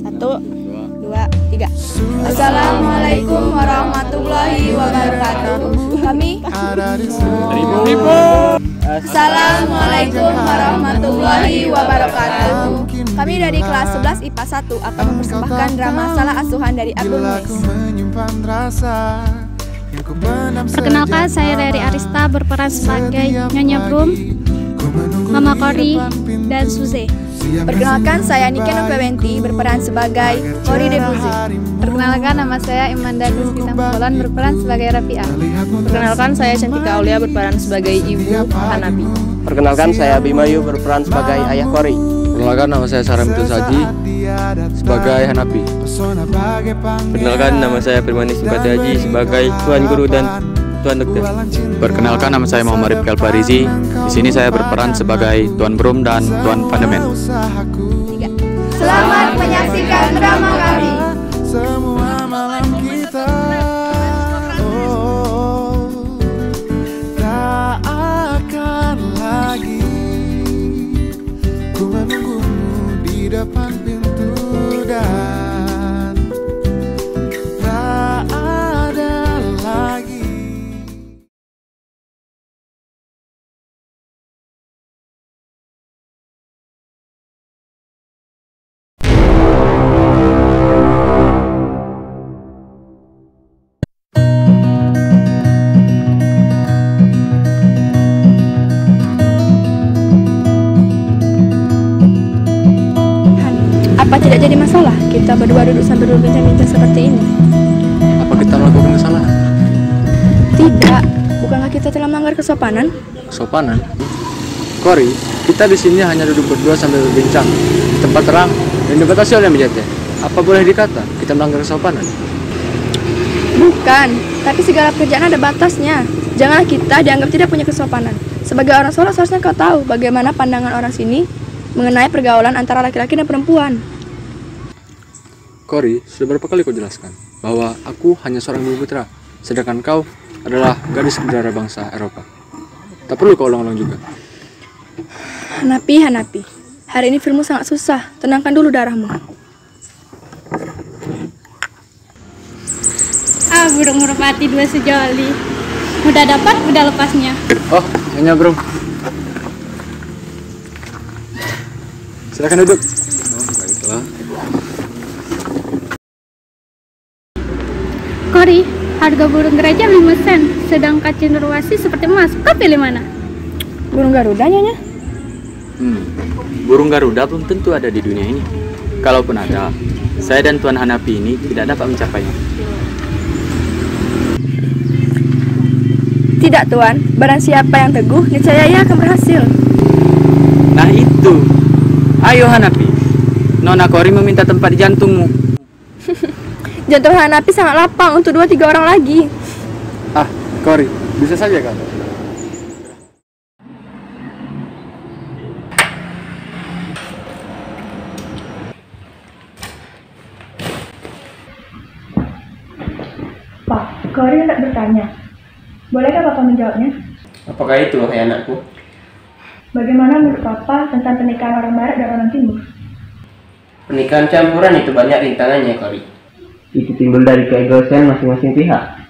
Satu, dua, tiga. Assalamualaikum warahmatullahi wabarakatuh. Kami Assalamualaikum warahmatullahi wabarakatuh. Kami dari kelas 11 IPA 1 akan mempersembahkan drama Salah Asuhan dari Abdul Muiz. Perkenalkan, saya dari Arista berperan sebagai Nyonya Brum, Mama Kori, dan Suze. Perkenalkan, saya Nike Novewenti berperan sebagai Kori Debuzi. Perkenalkan, nama saya Imanda Gusti Tampolan berperan sebagai Rafi'ah. Perkenalkan, saya Cantika Aulia berperan sebagai Ibu Hanapi. Perkenalkan, saya Bimayu berperan sebagai Ayah Kori. Perkenalkan, nama saya Saramito Saji sebagai Hanapi. Perkenalkan, nama saya Firmani Simpati Haji sebagai Tuan Guru dan Tuan Dokter. Perkenalkan, nama saya Muhammad Rifki Alfarizi. Di sini saya berperan sebagai Tuan Brum dan Tuan Pandemen. Selamat menyaksikan drama kami. Semua malam kita tak akan lagi. Ku menunggumu di depan pintu dan tak ada lagi. Apa tidak jadi masalah kita berdua duduk sambil berbincang-bincang seperti ini? Apa kita melakukan kesalahan? Tidak, bukankah kita telah melanggar kesopanan? Kesopanan? Kori, kita di sini hanya duduk berdua sambil berbincang di tempat terang dan dibatasi oleh meja. Apa boleh dikata kita melanggar kesopanan? Bukan, tapi segala pekerjaan ada batasnya. Janganlah kita dianggap tidak punya kesopanan. Sebagai orang Solo seharusnya kau tahu bagaimana pandangan orang sini mengenai pergaulan antara laki-laki dan perempuan. Kori, sudah berapa kali kau jelaskan bahwa aku hanya seorang bumi putra, sedangkan kau adalah gadis berdarah bangsa Eropa. Tak perlu kau ulang-ulang juga. Hanapi, hari ini filmmu sangat susah. Tenangkan dulu darahmu. Burung merpati dua sejoli. Udah dapat, udah lepasnya. Oh, Nyonya Brum. Silakan duduk. Oh, baiklah. Kori, harga burung gereja 5 sen, sedangkan cenderuasi seperti emas. Kau pilih mana? Burung Garuda, Nyonya. Burung Garuda belum tentu ada di dunia ini. Kalaupun ada, saya dan Tuan Hanapi ini tidak dapat mencapainya. Tidak, Tuan. Barang siapa yang teguh, niscaya ia akan berhasil. Nah itu. Ayo Hanapi, Nona Kori meminta tempat di jantungmu. Jantung Hanapi sangat lapang untuk 2-3 orang lagi. Ah, Kori, bisa saja kan? Pak, Kori hendak bertanya. Bolehkah Bapak menjawabnya? Apakah itu, wahai anakku? Bagaimana menurut Papa tentang pernikahan orang Barat dan orang Timur? Pernikahan campuran itu banyak rintangannya, Kori. Itu timbul dari keegoisan masing-masing pihak.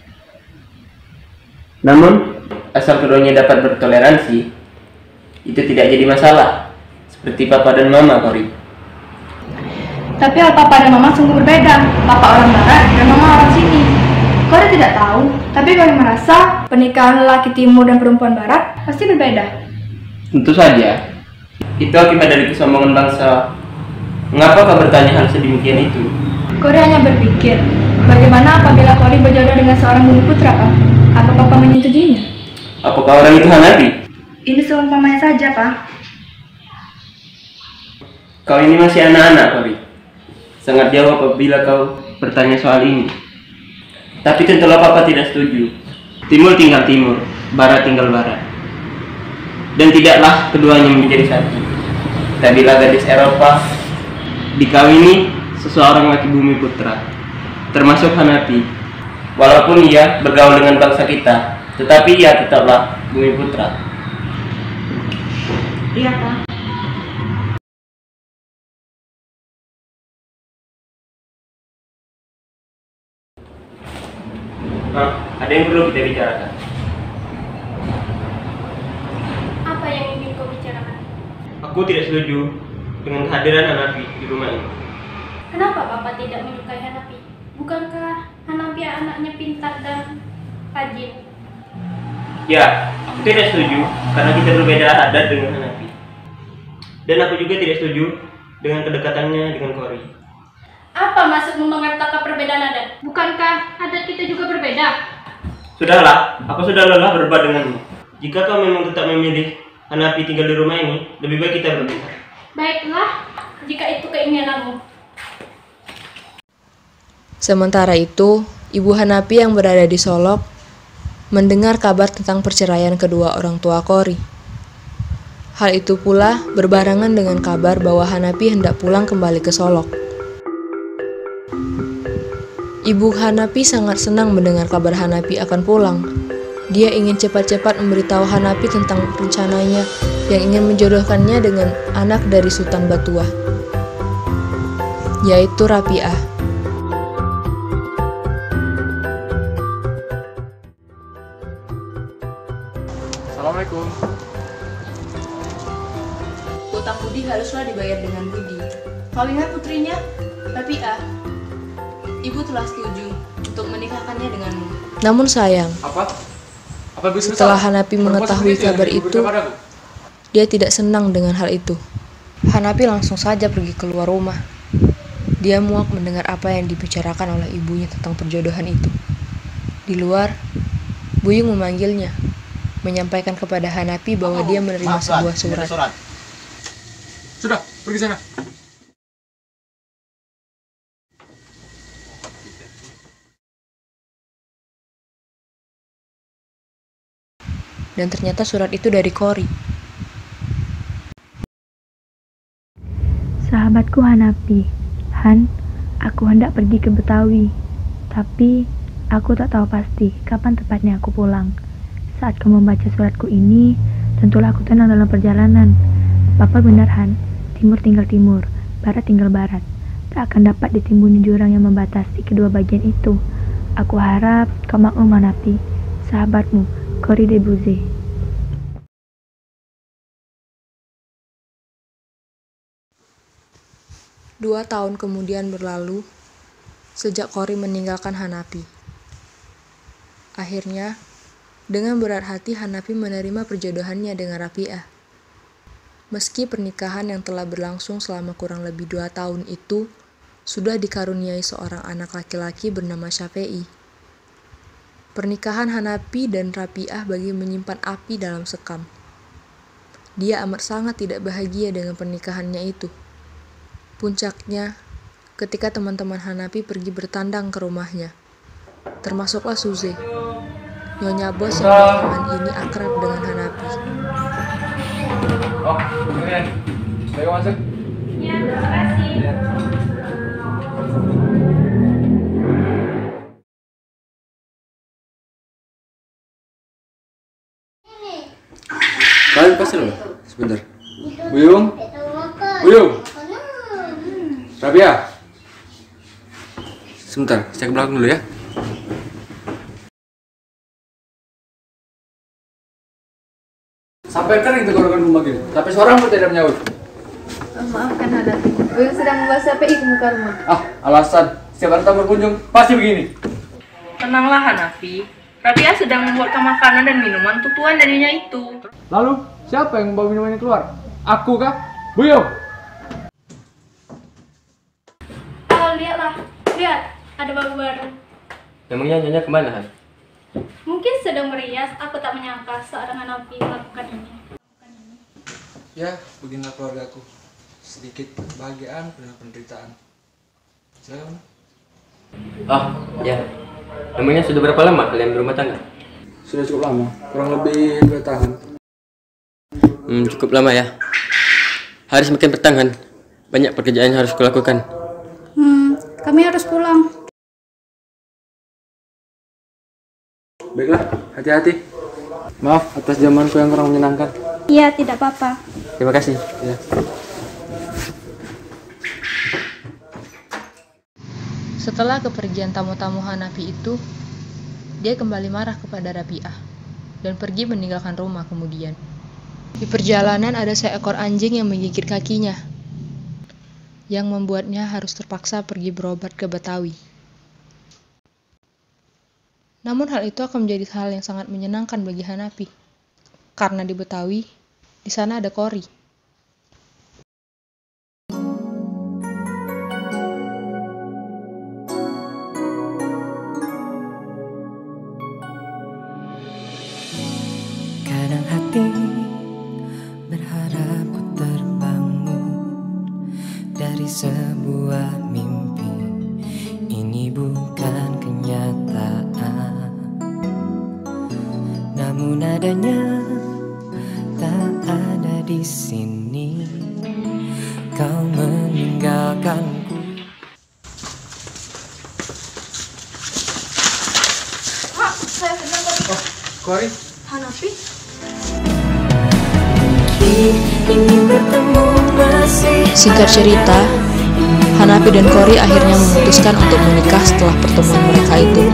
Namun, asal keduanya dapat bertoleransi, itu tidak jadi masalah. Seperti Papa dan Mama, Kori. Tapi Papa dan Mama sungguh berbeda. Papa orang Barat dan Mama orang sini. Kori tidak tahu, tapi Kori merasa pernikahan lelaki Timur dan perempuan Barat pasti berbeda. Tentu saja. Itu akibat dari kesombongan bangsa. Mengapa kau bertanya hal sedemikian itu? Kori hanya berpikir, bagaimana apabila Kori berjodoh dengan seorang bumi putra, Pak? Apa Papa menyetujuinya? Apakah orang itu Hanapi? Ini seumpamanya saja, Pak. Kau ini masih anak-anak, Kori. Sangat jauh apabila kau bertanya soal ini. Tapi tentulah Papa tidak setuju. Timur tinggal Timur, Barat tinggal Barat. Dan tidaklah keduanya menjadi satu. Tadilah gadis Eropa dikawini seseorang laki bumi putra, termasuk Hanapi. Walaupun ia bergaul dengan bangsa kita, tetapi ia tetaplah bumi putra. Iya, Pak. Ada yang perlu kita bicarakan. Apa yang ingin kau bicarakan? Aku tidak setuju dengan kehadiran Hanapi di rumah ini. Kenapa Bapak tidak menyukai Hanapi? Bukankah Hanapi anaknya pintar dan rajin? Ya, aku tidak setuju karena kita berbeda adat dengan Hanapi. Dan aku juga tidak setuju dengan kedekatannya dengan Kori. Apa maksudmu mengatakan perbedaan adat? Bukankah adat kita juga berbeda? Sudahlah, aku sudah lelah berdebat denganmu. Jika kau memang tetap memilih Hanapi tinggal di rumah ini, lebih baik kita berpisah. Baiklah, jika itu keinginanmu. Sementara itu, Ibu Hanapi yang berada di Solok mendengar kabar tentang perceraian kedua orang tua Kori. Hal itu pula berbarengan dengan kabar bahwa Hanapi hendak pulang kembali ke Solok. Ibu Hanapi sangat senang mendengar kabar Hanapi akan pulang. Dia ingin cepat-cepat memberitahu Hanapi tentang rencananya yang ingin menjodohkannya dengan anak dari Sultan Batuah, yaitu Rapiah. Assalamualaikum. Utang budi haruslah dibayar dengan budi. Kau ingat putrinya, Rapiah? Ibu telah setuju untuk menikahkannya denganmu. Namun sayang, Apa bisa setelah Hanapi mengetahui kabar itu, dia tidak senang dengan hal itu. Hanapi langsung saja pergi keluar rumah. Dia muak mendengar apa yang dibicarakan oleh ibunya tentang perjodohan itu. Di luar, Buyung memanggilnya, menyampaikan kepada Hanapi bahwa dia menerima sebuah surat. Sudah, pergi sana. Dan ternyata surat itu dari Kori. Sahabatku Hanapi, Han, aku hendak pergi ke Betawi. Tapi, aku tak tahu pasti kapan tepatnya aku pulang. Saat kau membaca suratku ini, tentulah aku tenang dalam perjalanan. Bapak benar Han, timur tinggal timur, barat tinggal barat. Tak akan dapat ditimbuni jurang yang membatasi kedua bagian itu. Aku harap kau maklum Hanapi, sahabatmu, Kori de Buze. 2 tahun kemudian berlalu sejak Kori meninggalkan Hanapi. Akhirnya, dengan berat hati Hanapi menerima perjodohannya dengan Rapiah. Meski pernikahan yang telah berlangsung selama kurang lebih 2 tahun itu sudah dikaruniai seorang anak laki-laki bernama Syafei. Pernikahan Hanapi dan Rapiah bagi menyimpan api dalam sekam. Dia amat sangat tidak bahagia dengan pernikahannya itu. Puncaknya, ketika teman-teman Hanapi pergi bertandang ke rumahnya, termasuklah Suze, nyonya bos yang belakangan ini akrab dengan Hanapi. Oh, kemudian saya masuk. Ya, terima kasih. Kalian pasti loh. Sebentar. Buyung. Buyung. Rapiah. Sebentar, saya ke belakang dulu ya. Sampai kering tenggorokan rumah gini, tapi seorang pun tidak menyaut. Maafkan Hanapi, Buyung sedang membawa Syafei ke muka rumah. Alasan, setiap datang berkunjung pasti begini. Tenanglah Hanapi, Rapiah sedang membuatkan makanan dan minuman untuk tuan dan nyonya itu. Lalu, siapa yang membawa minuman ini keluar? Aku kah? Buyung! Lihatlah, lihat, ada babu baru. Memangnya nyonya kemana Han? Mungkin sedang merias, aku tak menyangka seorang Hanapi melakukan ini. Ya, beginilah keluargaku. Sedikit kebahagiaan dan penderitaan. Silakan. Oh, ya. Memangnya sudah berapa lama kalian berumah tangga? Sudah cukup lama, kurang lebih 2 tahun. Cukup lama ya. Hari semakin petang Han. Banyak pekerjaan yang harus kulakukan. Kami harus pulang. Baiklah, hati-hati. Maaf atas zamanku yang kurang menyenangkan. Iya, tidak apa-apa. Terima kasih. Ya. Setelah kepergian tamu-tamu Hanapi itu, Dia kembali marah kepada Rabi'ah dan pergi meninggalkan rumah kemudian. Di perjalanan ada seekor anjing yang menggigit kakinya, yang membuatnya harus terpaksa pergi berobat ke Betawi. Namun hal itu akan menjadi hal yang sangat menyenangkan bagi Hanapi, karena di Betawi, di sana ada Kori. Kadang hati berharap ku terbangun dari sebuah mimpi. Ini bukan kenyataan, namun adanya tak ada di sini. Kau meninggalkanku. Kak, saya senang tadi. Oh, Kori. Hanapi? Singkat cerita, Hanapi dan Kori akhirnya memutuskan untuk menikah setelah pertemuan mereka itu.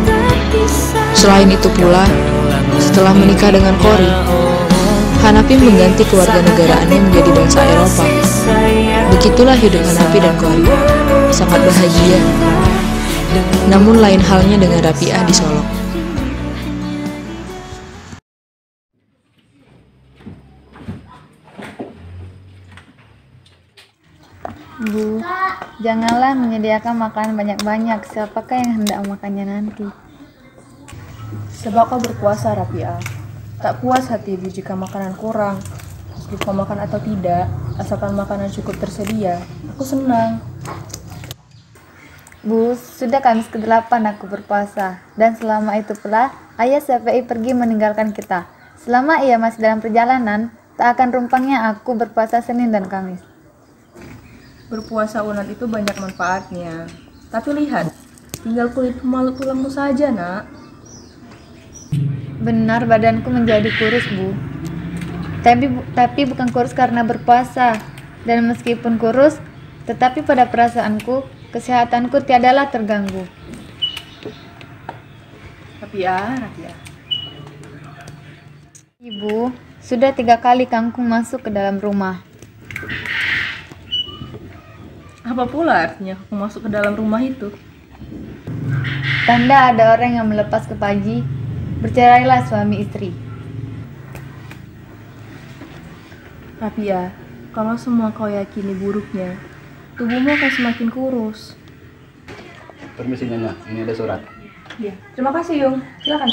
Selain itu pula, setelah menikah dengan Kori, Hanapi mengganti kewarganegaraannya menjadi bangsa Eropa. Begitulah hidup Hanapi dan Kori, sangat bahagia. Namun lain halnya dengan Rabi'ah di Solok. Bu, janganlah menyediakan makanan banyak-banyak. Siapakah yang hendak makannya nanti? Sebab kau berpuasa, Rabi'ah. Tak puas hati ibu jika makanan kurang. Lupa makan atau tidak, asalkan makanan cukup tersedia, aku senang. Bu, sudah Kamis ke-8 aku berpuasa. Dan selama itu pula, ayah Syafi'i pergi meninggalkan kita. Selama ia masih dalam perjalanan, tak akan rumpangnya aku berpuasa Senin dan Kamis. Berpuasa unat itu banyak manfaatnya. Tapi lihat, tinggal kulit pemalu tulangmu saja, nak. Benar, badanku menjadi kurus, Bu. Tapi bukan kurus karena berpuasa. Dan meskipun kurus, tetapi pada perasaanku, kesehatanku tiadalah terganggu. Rabi'ah. Ibu, sudah 3 kali kangkung masuk ke dalam rumah. Apa pula artinya aku masuk ke dalam rumah itu? Tanda ada orang yang melepas ke pagi, bercerailah suami istri. Rabi'ah, kalau semua kau yakini buruknya, tubuhmu akan semakin kurus. Permisi Nyonya, ini ada surat. Iya, terima kasih Yung. Silakan.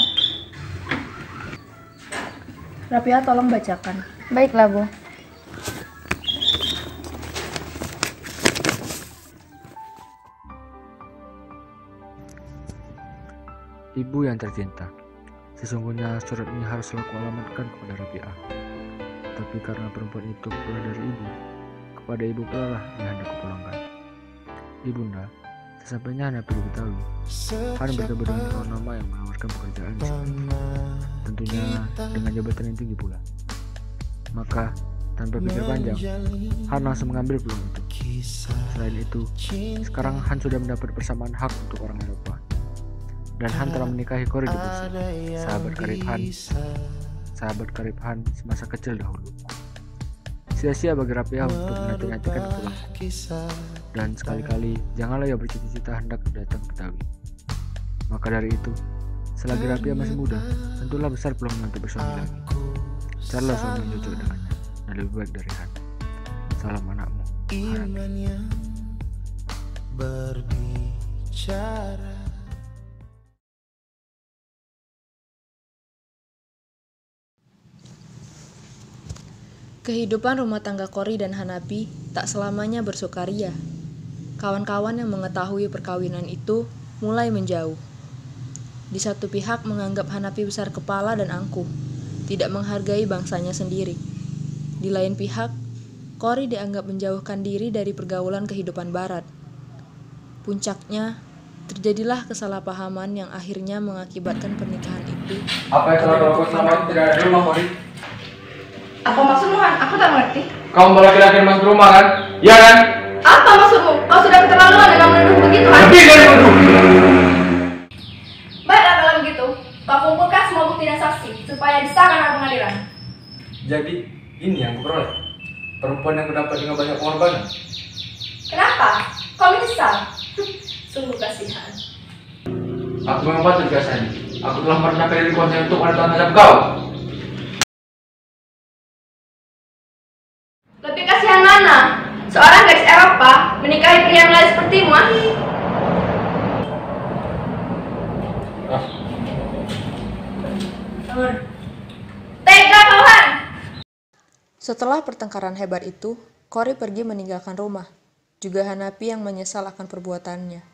Rabi'ah, tolong bacakan. Baiklah, Bu. Ibu yang tercinta, sesungguhnya surat ini haruslah kualamatkan kepada Rabi'ah. Tapi karena perempuan itu pula dari ibu, kepada ibu pula lah yang hendak kupulangkan. Ibunda, sesampainya Hanapi di Betawi, Han bertemu dengan tuan nama yang menawarkan pekerjaan di sini. Tentunya dengan jabatan yang tinggi pula. Maka, tanpa pikir panjang, Han langsung mengambil peluang itu. Selain itu, sekarang Han sudah mendapat persamaan hak untuk orang Eropa. Dan Han telah menikahi Kori di Bursa, sahabat karib Han semasa kecil dahulu. Sia-sia bagi Rabi'ah untuk menanti-nantikan pulangku. Dan sekali-kali janganlah ia bercita-cita hendak datang ke Betawi. Maka dari itu, selagi Rabi'ah masih muda, tentulah besar peluang untuk bersuami lagi. Carilah suami yang cocok dengannya dan lebih baik dari Han. Salam anakmu, Hanapi. Kehidupan rumah tangga Kori dan Hanapi tak selamanya bersukaria. Kawan-kawan yang mengetahui perkawinan itu mulai menjauh. Di satu pihak menganggap Hanapi besar kepala dan angkuh, tidak menghargai bangsanya sendiri. Di lain pihak, Kori dianggap menjauhkan diri dari pergaulan kehidupan barat. Puncaknya, terjadilah kesalahpahaman yang akhirnya mengakibatkan pernikahan itu. Apa yang telah kau lakukan selama ini tidak ada di rumah, Kori? Apa maksudmu, Han? Aku tak mengerti. Kau membawa laki-laki masuk rumah kan? Iya kan? Apa maksudmu? Kau sudah keterlaluan dengan menuduh begitu, Han? Lebih dari menuduh. Baiklah kalau begitu. dengan banyak pengorbanan. Kenapa? Kau menyesal? Sungguh kasihan. Aku memang patut dikasihani. Aku telah merendahkan diri kuasa untuk menentang nasab kau. Lebih kasihan mana? Seorang gadis Eropa menikahi pria yang lain sepertimu. Tega Tuhan! Setelah pertengkaran hebat itu, Cory pergi meninggalkan rumah. Juga Hanapi yang menyesal akan perbuatannya.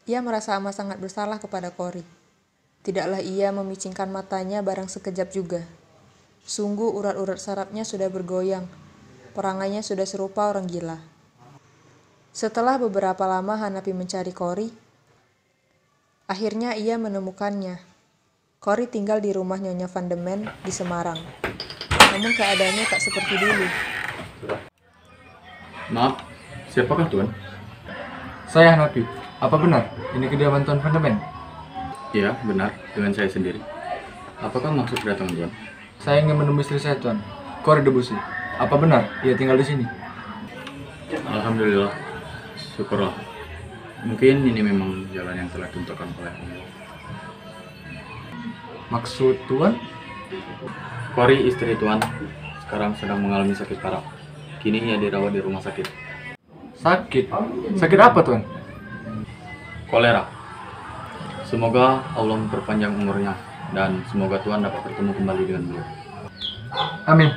Ia merasa amat sangat bersalah kepada Cory. Tidaklah ia memicingkan matanya barang sekejap juga. Sungguh urat-urat sarafnya sudah bergoyang. Perangainya sudah serupa orang gila. Setelah beberapa lama Hanapi mencari Cory, akhirnya ia menemukannya. Cory tinggal di rumah Nyonya Van de Man di Semarang. Namun keadaannya tak seperti dulu. Maaf, siapakah Tuan? Saya Hanapi. Apa benar ini kediaman Tuan Van de Man? Iya, benar. Dengan saya sendiri. Apakah maksud kedatangan Tuan? Saya ingin menemui istri saya, Tuan. Cory Debussy. Apa benar ia tinggal di sini? Alhamdulillah. Syukurlah. Mungkin ini memang jalan yang telah ditentukan oleh Allah. Maksud Tuan? Cory istri Tuan sekarang sedang mengalami sakit parah. Kini ia dirawat di rumah sakit. Sakit? Sakit apa, Tuan? Kolera. Semoga Allah memperpanjang umurnya dan semoga Tuan dapat bertemu kembali dengan beliau. Amin.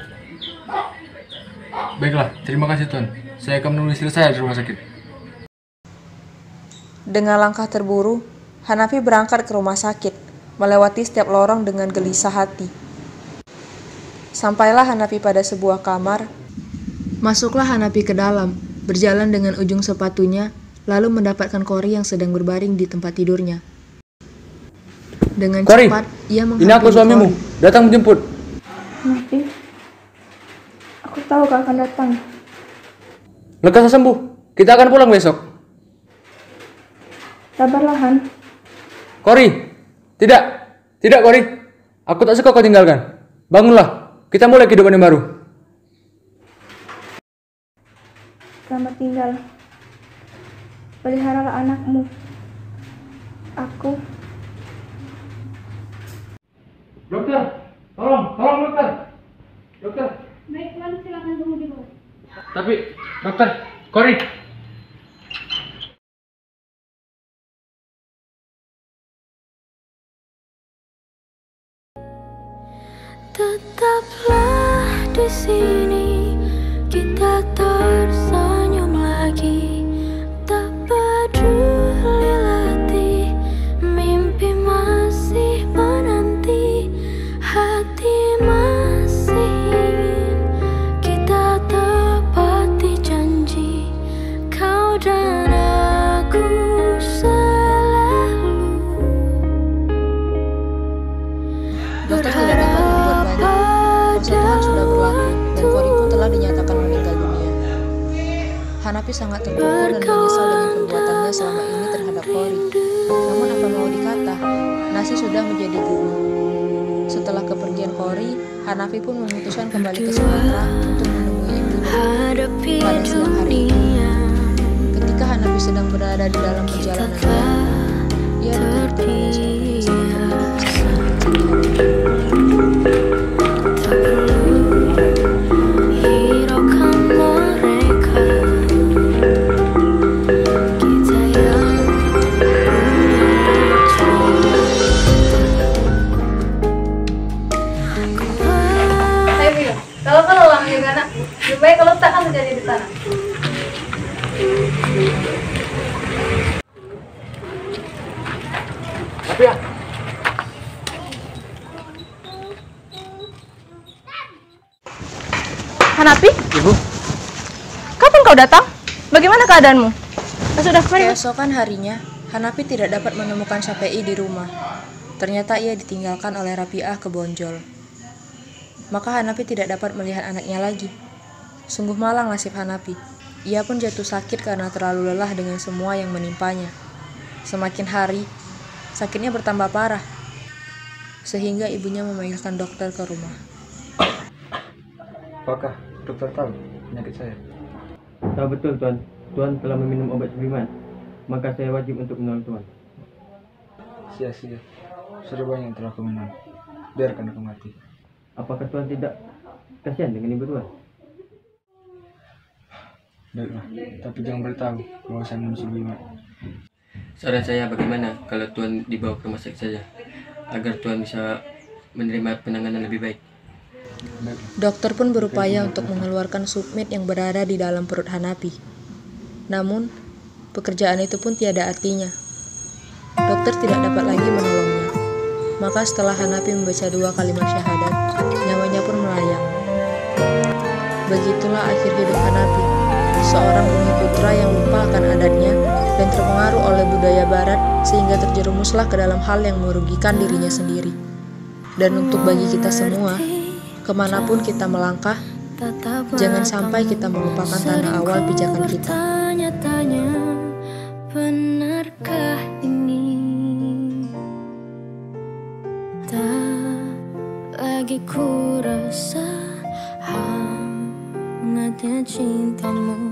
Baiklah, terima kasih Tuan. Saya akan menemui istri saya di rumah sakit. Dengan langkah terburu, Hanapi berangkat ke rumah sakit, melewati setiap lorong dengan gelisah hati. Sampailah Hanapi pada sebuah kamar. Masuklah Hanapi ke dalam, berjalan dengan ujung sepatunya, lalu mendapatkan Cory yang sedang berbaring di tempat tidurnya. Dengan Cory, cepat, ia ini aku suamimu. Cory. Datang menjemput. Hanapi, aku tahu kau akan datang. Lekas sembuh. Kita akan pulang besok. Sabarlah, Han. Cory, tidak Cory. Aku tak suka kau tinggalkan. Bangunlah, kita mulai kehidupan yang baru. Selamat tinggal. Peliharalah anakmu. Aku. Dokter, tolong dokter. Dokter. Baik, lalu silakan tunggu di bawah. Tapi, dokter, Cory. Tetaplah di sini, kita tersenyum lagi, tak peduli latih, mimpi masih menanti, hati masih ingin kita tepati janji, kau dan aku selalu. Dokter tidak dapat berbuat banyak. Kuasa Tuhan sudah berlaku dan Cory pun telah dinyatakan meninggal dunia. Hanapi sangat terpukul dan menyesal dengan perbuatannya selama ini terhadap Cory. Namun apa mau dikata, nasi sudah menjadi bubur. Setelah kepergian Cory, Hanapi pun memutuskan kembali ke Sumatera untuk menemui ibunya. Pada siang hari itu, ketika Hanapi sedang berada di dalam perjalanannya, ia ditemukan oleh seorang yang sangat Kalau kau lelah menjaga anakku, lebih baik kalau letakkan menjadi di tanah. Tapi ya. Hanapi? Ibu. Kapan kau datang? Bagaimana keadaanmu? Sudah kemarin. Keesokan harinya, Hanapi tidak dapat menemukan Syafei di rumah. Ternyata ia ditinggalkan oleh Rapiah ke Bonjol. Maka Hanapi tidak dapat melihat anaknya lagi. Sungguh malang nasib Hanapi. Ia pun jatuh sakit karena terlalu lelah dengan semua yang menimpanya. Semakin hari, sakitnya bertambah parah. Sehingga ibunya memanggilkan dokter ke rumah. Apakah dokter tahu penyakit saya? Tahu betul Tuan, Tuan telah meminum obat sublimat. Maka saya wajib untuk menolong Tuan. Sia-sia. Sudah banyak yang telah aku minum. Biarkan aku mati. Apakah Tuan tidak kasihan dengan ibu Tuan? Baiklah, tapi jangan beritahu bahwa saya minum sublimat. Saran saya bagaimana kalau Tuan dibawa ke rumah sakit saja, agar Tuan bisa menerima penanganan lebih baik. Dokter pun berupaya untuk mengeluarkan submit yang berada di dalam perut Hanapi. Namun, pekerjaan itu pun tiada artinya. Dokter tidak dapat lagi menolongnya. Maka setelah Hanapi membaca 2 kalimat syahadat, nyawanya pun melayang. Begitulah akhir hidup Hanapi, seorang bumi putra yang lupa akan adatnya dan terpengaruh oleh budaya barat sehingga terjerumuslah ke dalam hal yang merugikan dirinya sendiri. Dan untuk bagi kita semua, kemanapun kita melangkah, jangan sampai kita melupakan tanah awal pijakan kita. Tanya-tanya, benarkah ini? Tak lagi ku rasa hangatnya cintamu.